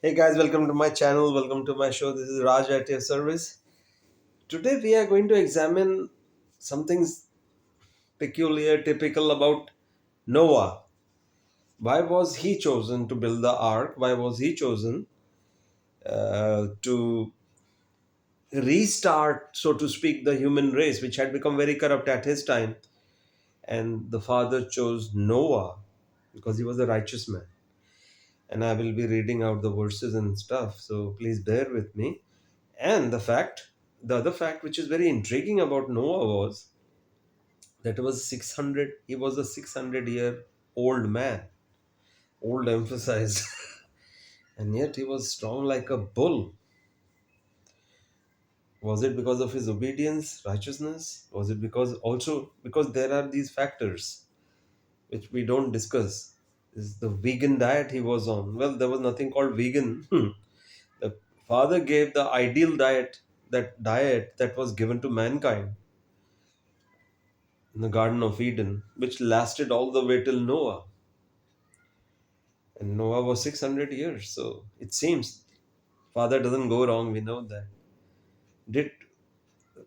Hey guys, welcome to my channel. Welcome to my show. This is Raj at your service. Today we are going to examine something peculiar, typical about Noah. Why was he chosen to build the ark? Why was he chosen to restart, so to speak, the human race, which had become very corrupt at his time? And the father chose Noah because he was a righteous man. And I will be reading out the verses and stuff, so please bear with me. And the other fact which is very intriguing about Noah was that he was a 600-year old man, old emphasized, and yet he was strong like a bull. Was it because of his obedience, righteousness? Was it because there are these factors which we don't discuss? Is the vegan diet he was on? Well, there was nothing called vegan. The father gave the ideal diet that was given to mankind in the Garden of Eden, which lasted all the way till Noah. And Noah was 600 years. So it seems Father doesn't go wrong. We know that. Did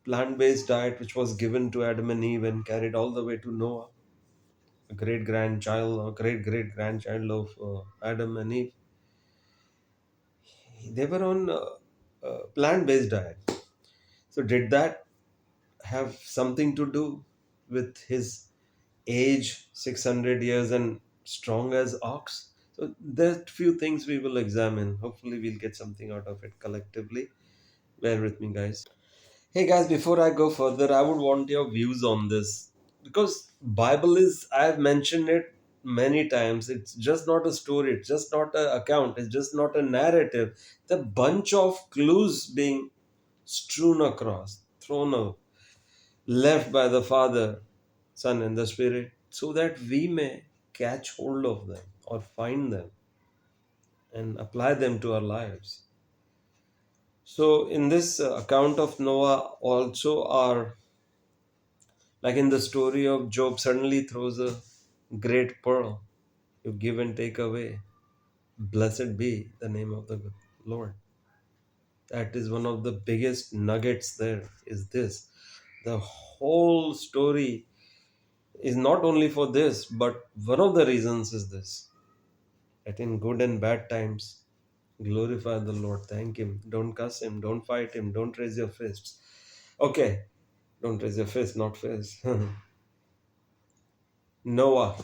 plant based diet, which was given to Adam and Eve and carried all the way to Noah, a great grandchild or great great grandchild of Adam and Eve, they were on plant based diet. So did that have something to do with his age, 600 years, and strong as ox? So there are few things we will examine. Hopefully we'll get something out of it collectively. Bear with me, guys. Hey guys, before I go further, I would want your views on this because Bible is, I've mentioned it many times, it's just not a story, it's just not an account, it's just not a narrative. The bunch of clues being strewn across, thrown out, left by the Father, Son, and the Spirit, so that we may catch hold of them or find them and apply them to our lives. So, in this account of Noah, also are like in the story of Job, suddenly throws a great pearl. You give and take away. Blessed be the name of the Lord. That is one of the biggest nuggets there is this. The whole story is not only for this, but one of the reasons is this, that in good and bad times, glorify the Lord, thank Him, don't cuss Him, don't fight Him, don't raise your fists. Okay, don't raise your fist, not fist. Noah,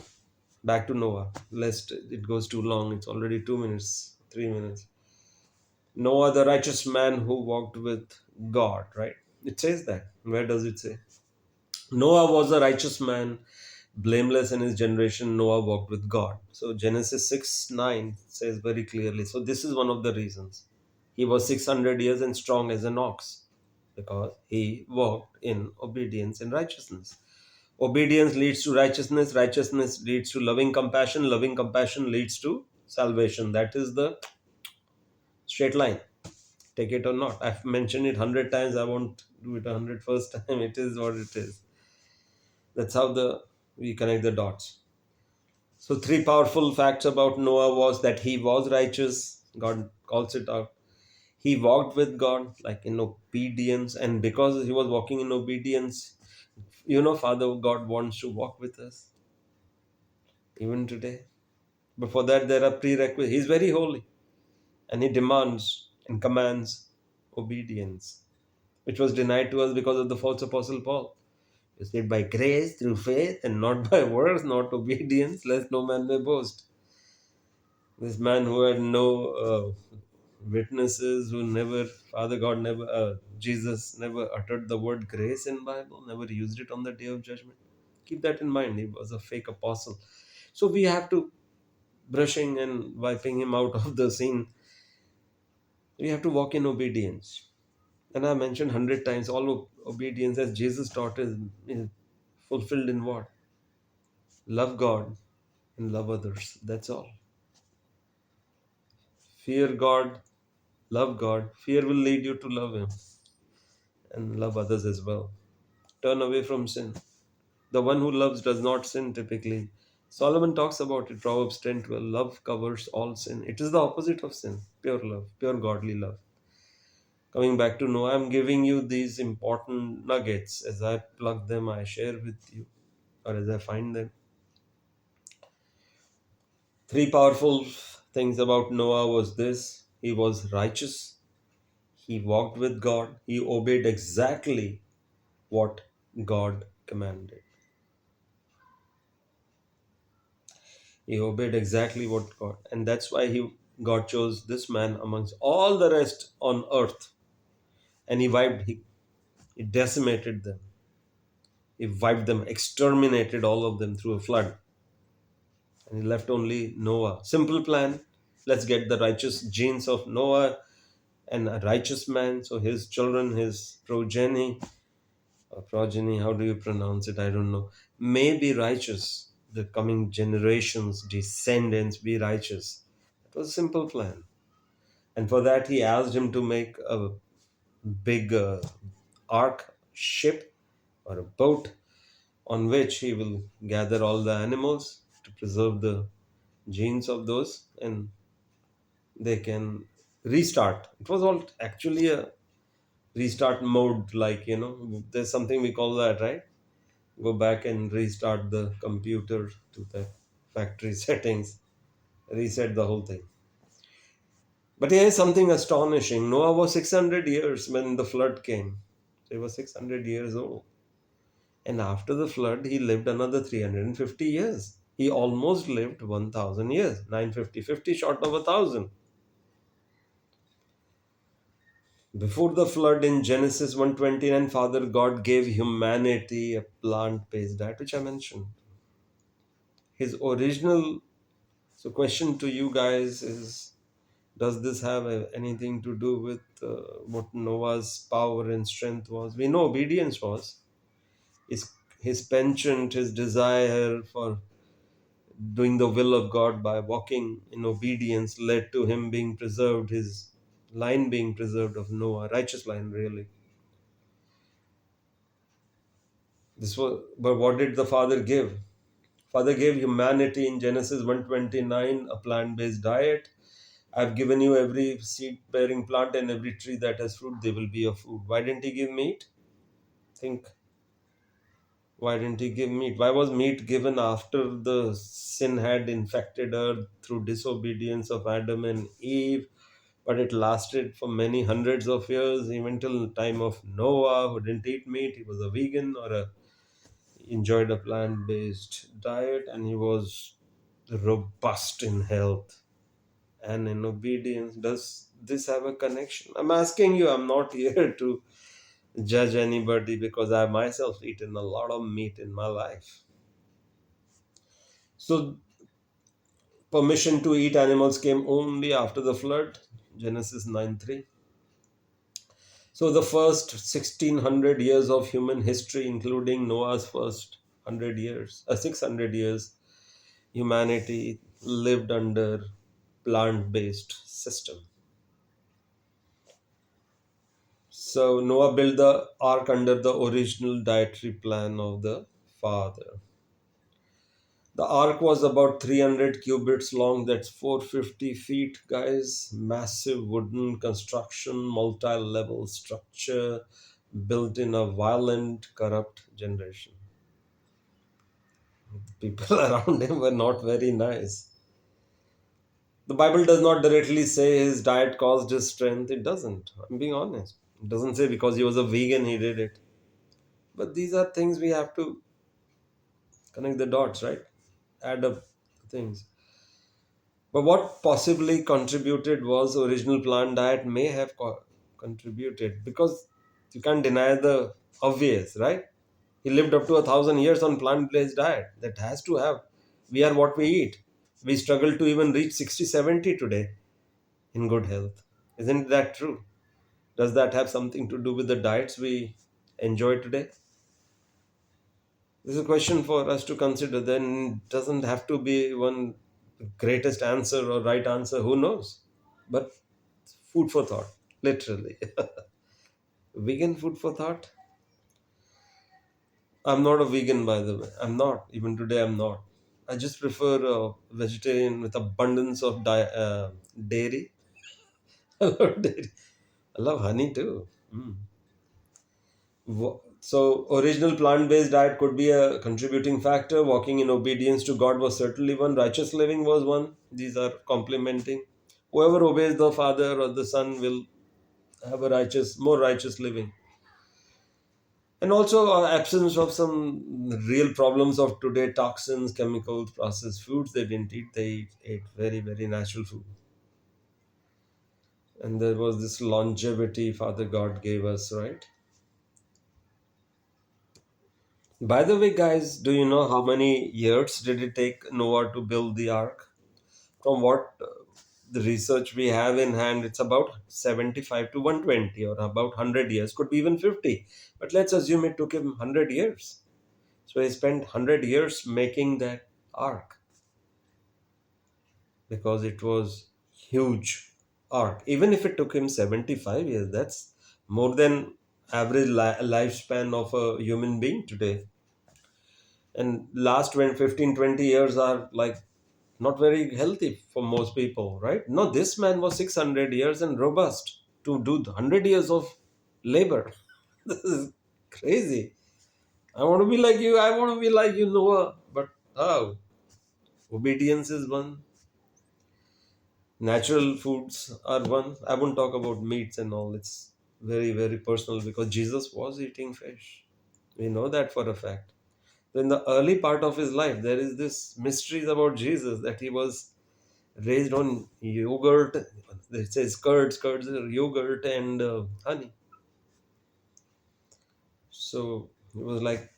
back to Noah, lest it goes too long, it's already 2 minutes, 3 minutes. Noah, the righteous man who walked with God, right? It says that. Where does it say? Noah was a righteous man, blameless in his generation. Noah walked with God. So Genesis 6:9 says very clearly. So this is one of the reasons. He was 600 years and strong as an ox because he walked in obedience and righteousness. Obedience leads to righteousness. Righteousness leads to loving compassion. Loving compassion leads to salvation. That is the straight line. Take it or not. I've mentioned it 100 times. I won't do it 101st time. It is what it is. That's how the we connect the dots. So three powerful facts about Noah was that he was righteous. God calls it out. He walked with God like in obedience, and because he was walking in obedience, Father God wants to walk with us even today. Before that, there are prerequisites. He's very holy, and he demands and commands obedience, which was denied to us because of the false apostle Paul. You said by grace through faith and not by works, not obedience, lest no man may boast. This man who had no witnesses, who never, Father God never, Jesus never uttered the word grace in Bible, never used it on the day of judgment. Keep that in mind. He was a fake apostle. So we have to brushing and wiping him out of the scene. We have to walk in obedience. And I mentioned 100 times, all obedience as Jesus taught is fulfilled in what? Love God and love others. That's all. Fear God, love God. Fear will lead you to love Him and love others as well. Turn away from sin. The one who loves does not sin typically. Solomon talks about it, Proverbs 10:12. Love covers all sin. It is the opposite of sin, pure love, pure godly love. Coming back to Noah, I'm giving you these important nuggets. As I plug them, I share with you, or as I find them. Three powerful things about Noah was this: he was righteous, he walked with God, he obeyed exactly what God commanded. He obeyed exactly what God, and that's why God chose this man amongst all the rest on earth, and he decimated them. He wiped them, exterminated all of them through a flood, and he left only Noah. Simple plan. Let's get the righteous genes of Noah and a righteous man, so his children, his progeny, how do you pronounce it? I don't know. May be righteous. The coming generations, descendants be righteous. It was a simple plan. And for that, he asked him to make a big ark ship or a boat on which he will gather all the animals to preserve the genes of those, and they can restart. It was all actually a restart mode, like, there's something we call that, right? Go back and restart the computer to the factory settings, reset the whole thing. But here is something astonishing. Noah was 600 years when the flood came. So he was 600 years old. And after the flood, he lived another 350 years. He almost lived 1,000 years. 950, 50 short of 1,000. Before the flood in Genesis 1:29, Father God gave humanity a plant-based diet, which I mentioned. His original. So, question to you guys is: does this have anything to do with what Noah's power and strength was? We know obedience was his penchant, his desire for doing the will of God by walking in obedience led to him being preserved, his line being preserved of Noah, righteous line, really. This was, but what did the Father give? Father gave humanity in Genesis 1:29 a plant-based diet. I've given you every seed-bearing plant and every tree that has fruit, they will be your food. Why didn't he give meat? Think, why didn't he give meat? Why was meat given after the sin had infected earth through disobedience of Adam and Eve? But it lasted for many hundreds of years, even till the time of Noah, who didn't eat meat. He was a vegan or enjoyed a plant-based diet, and he was robust in health and in obedience. Does this have a connection? I'm asking you. I'm not here to judge anybody because I myself eaten a lot of meat in my life. So permission to eat animals came only after the flood, Genesis 9:3. So the first 1600 years of human history, including Noah's first 100 years, 600 years, humanity lived under plant-based system. So Noah built the ark under the original dietary plan of the father. The ark was about 300 cubits long, that's 450 feet, guys. Massive wooden construction, multi level structure built in a violent, corrupt generation. People around him were not very nice. The Bible does not directly say his diet caused his strength. It doesn't. I'm being honest. It doesn't say because he was a vegan he did it. But these are things we have to connect the dots, right? Add up things. But what possibly contributed was original plant diet may have contributed, because you can't deny the obvious, right? He lived up to 1,000 years on plant-based diet. That has to have. We are what we eat. We struggle to even reach 60, 70 today in good health. Isn't that true? Does that have something to do with the diets we enjoy today? This is a question for us to consider. Then it doesn't have to be one greatest answer or right answer. Who knows? But food for thought, literally. Vegan food for thought. I'm not a vegan, by the way. I'm not. Even today, I'm not. I just prefer vegetarian with abundance of dairy. I love dairy. I love honey too. Mm. So, original plant based diet could be a contributing factor. Walking in obedience to God was certainly one. Righteous living was one. These are complementing. Whoever obeys the Father or the Son will have a more righteous living. And also, absence of some real problems of today toxins, chemicals, processed foods they didn't eat. They ate very, very natural food. And there was this longevity Father God gave us, right? By the way, guys, do you know how many years did it take Noah to build the ark? From what the research we have in hand, it's about 75 to 120 or about 100 years, could be even 50. But let's assume it took him 100 years. So he spent 100 years making that ark because it was huge ark. Even if it took him 75 years, that's more than average lifespan of a human being today. And last 20, 15, 20 years are like not very healthy for most people, right? No, this man was 600 years and robust to do 100 years of labor. This is crazy. I want to be like you. I want to be like you, Noah. But how? Obedience is one. Natural foods are one. I won't talk about meats and all. It's very, very personal because Jesus was eating fish. We know that for a fact. In the early part of his life, there is this mysteries about Jesus that he was raised on yogurt. It says curds, yogurt, and honey. So he was like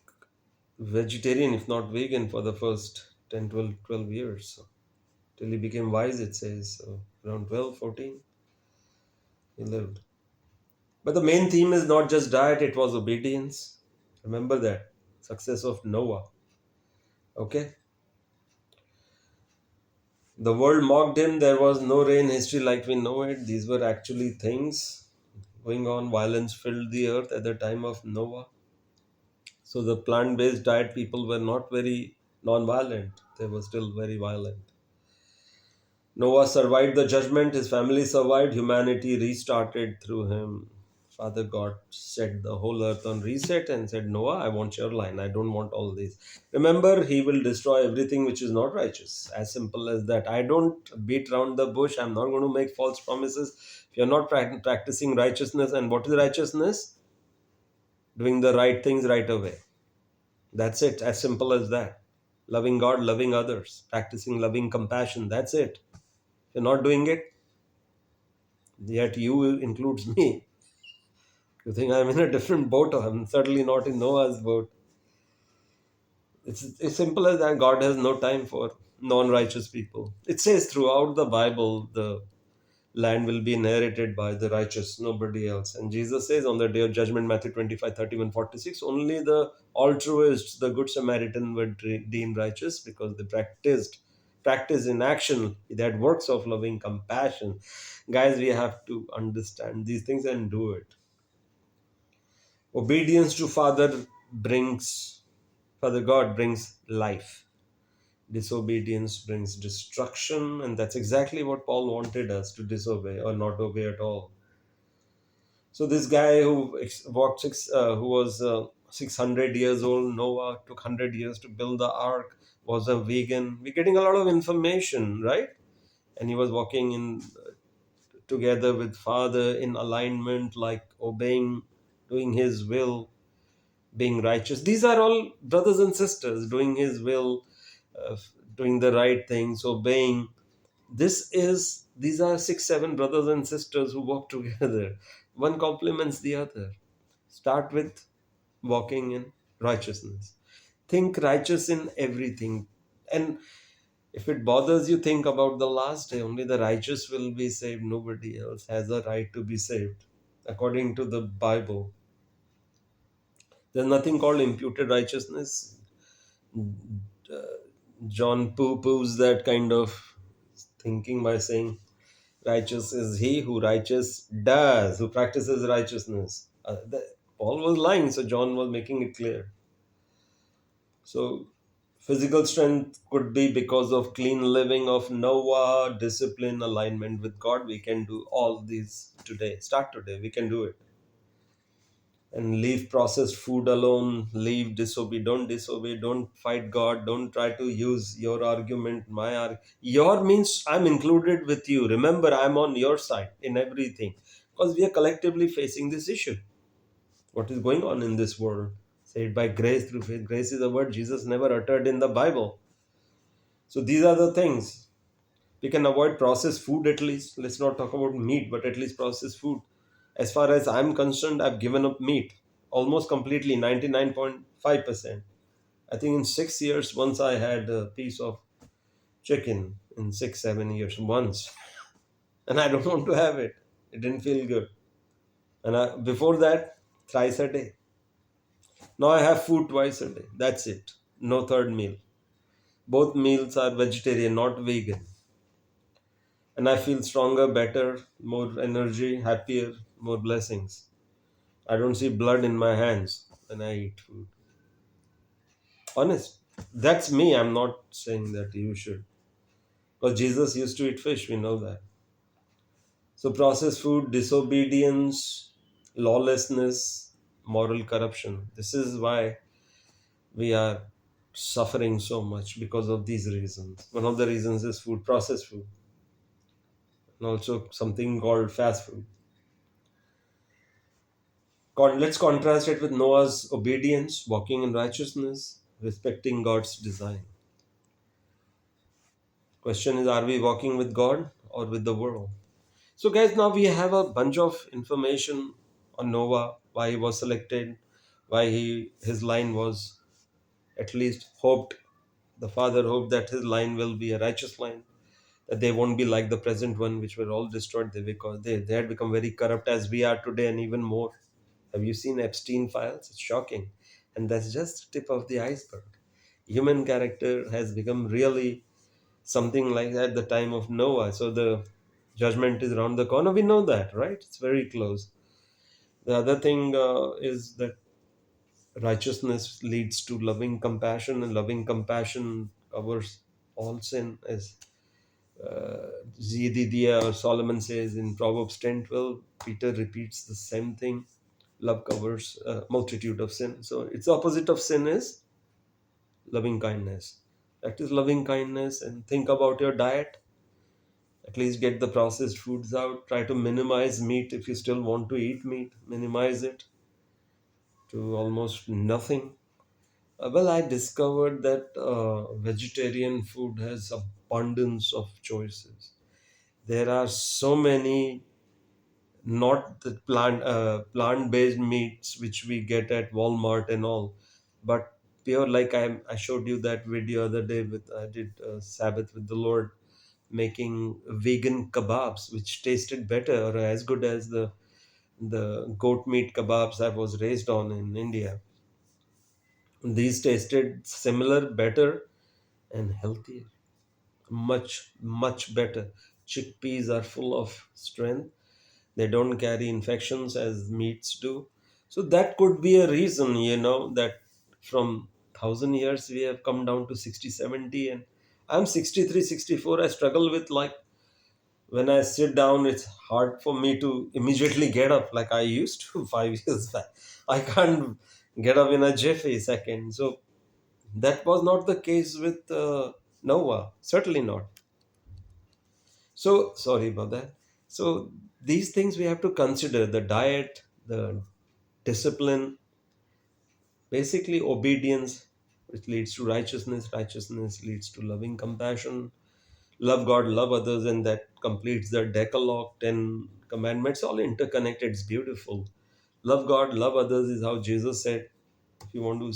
vegetarian, if not vegan, for the first 10, 12 years. So, till he became wise, it says. So around 12, 14, he lived. But the main theme is not just diet, it was obedience. Remember that. Success of Noah. Okay? The world mocked him. There was no rain history like we know it. These were actually things going on. Violence filled the earth at the time of Noah. So the plant based diet people were not very non violent, they were still very violent. Noah survived the judgment, his family survived, humanity restarted through him. Father God set the whole earth on reset and said, Noah, I want your line. I don't want all this. Remember, he will destroy everything which is not righteous. As simple as that. I don't beat around the bush. I'm not going to make false promises. If you're not practicing righteousness, and what is righteousness? Doing the right things right away. That's it. As simple as that. Loving God, loving others, practicing loving compassion. That's it. If you're not doing it, yet you includes me. You think I'm in a different boat? I'm certainly not in Noah's boat. It's as simple as that. God has no time for non-righteous people. It says throughout the Bible, the land will be inherited by the righteous, nobody else. And Jesus says on the day of judgment, Matthew 25:31-46, only the altruists, the good Samaritan were deemed righteous because they practice in action that works of loving compassion. Guys, we have to understand these things and do it. Obedience to Father God brings life. Disobedience brings destruction, and that's exactly what Paul wanted us to disobey or not obey at all. So this guy who was 600 years old, Noah took 100 years to build the ark, was a vegan. We're getting a lot of information, right? And he was walking in together with Father in alignment, like obeying, doing His will, being righteous. These are all brothers and sisters doing His will, uh, doing the right things, obeying. These are six, seven brothers and sisters who walk together. One complements the other. Start with walking in righteousness. Think righteous in everything. And if it bothers you, think about the last day. Only the righteous will be saved. Nobody else has a right to be saved. According to the Bible, there's nothing called imputed righteousness. John poo-poos that kind of thinking by saying, righteous is he who who practices righteousness. Paul was lying, so John was making it clear. So Physical strength could be because of clean living of Noah, discipline, alignment with God. We can do all these today. Start today. We can do it. And leave processed food alone. Leave disobey. Don't disobey. Don't fight God. Don't try to use your argument. Your means I'm included with you. Remember, I'm on your side in everything because we are collectively facing this issue. What is going on in this world? Said by grace through faith. Grace is a word Jesus never uttered in the Bible. So these are the things. We can avoid processed food at least. Let's not talk about meat, but at least processed food. As far as I'm concerned, I've given up meat almost completely, 99.5%. I think in 6 years, once I had a piece of chicken in 6, 7 years, once. And I don't want to have it. It didn't feel good. Before that, thrice a day. Now I have food twice a day. That's it. No third meal. Both meals are vegetarian, not vegan. And I feel stronger, better, more energy, happier, more blessings. I don't see blood in my hands when I eat food. Honest. That's me. I'm not saying that you should. Because Jesus used to eat fish, we know that. So, processed food, disobedience, lawlessness, moral corruption. This is why we are suffering so much because of these reasons. One of the reasons is food, processed food, and also something called fast food. Let's contrast it with Noah's obedience, walking in righteousness, respecting God's design. Question is, are we walking with God or with the world? So, guys, now we have a bunch of information on Noah, why he was selected, why his line was at least hoped. The father hoped that his line will be a righteous line, that they won't be like the present one, which were all destroyed because they had become very corrupt as we are today and even more. Have you seen Epstein files? It's shocking. And that's just the tip of the iceberg. Human character has become really something like at the time of Noah. So the judgment is around the corner. We know that, right? It's very close. The other thing is that righteousness leads to loving compassion, and loving compassion covers all sin, as Zedidiah or Solomon says in Proverbs 10:12. Peter repeats the same thing. Love covers a multitude of sin. So its opposite of sin is loving kindness. Practice loving kindness and think about your diet. At least get the processed foods out. Try to minimize meat if you still want to eat meat. Minimize it to almost nothing. Well, I discovered that vegetarian food has abundance of choices. There are so many, not the plant based meats which we get at Walmart and all, but pure, like I showed you that video other day with I did Sabbath with the Lord, making vegan kebabs which tasted better or as good as the goat meat kebabs I was raised on in India. These tasted similar, better, and healthier. Much better. Chickpeas are full of strength. They don't carry infections as meats do. So that could be a reason, that from 1,000 years we have come down to 60, 70, and I'm 63, 64. I struggle with, like, when I sit down, it's hard for me to immediately get up like I used to 5 years back. I can't get up in a jiffy second. So that was not the case with Noah. Certainly not. So sorry about that. So these things we have to consider: the diet, the discipline, basically obedience, which leads to righteousness. Righteousness leads to loving compassion. Love God, love others, and that completes the Decalogue, 10 commandments, all interconnected. It's beautiful. Love God, love others is how Jesus said, if you want to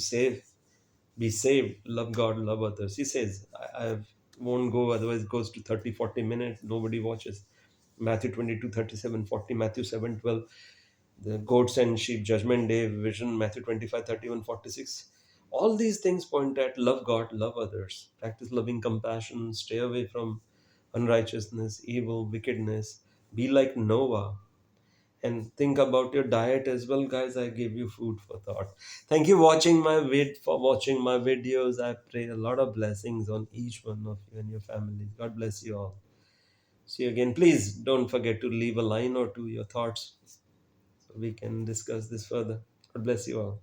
be saved, love God, love others. He says, I won't go, otherwise it goes to 30, 40 minutes. Nobody watches. Matthew 22, 37, 40, Matthew 7:12, the goats and sheep, judgment day, vision, Matthew 25, 31, 46. All these things point at love God, love others, practice loving compassion, stay away from unrighteousness, evil, wickedness, be like Noah. And think about your diet as well, guys. I gave you food for thought. Thank you watching my videos. I pray a lot of blessings on each one of you and your families. God bless you all. See you again. Please don't forget to leave a line or two your thoughts so we can discuss this further. God bless you all.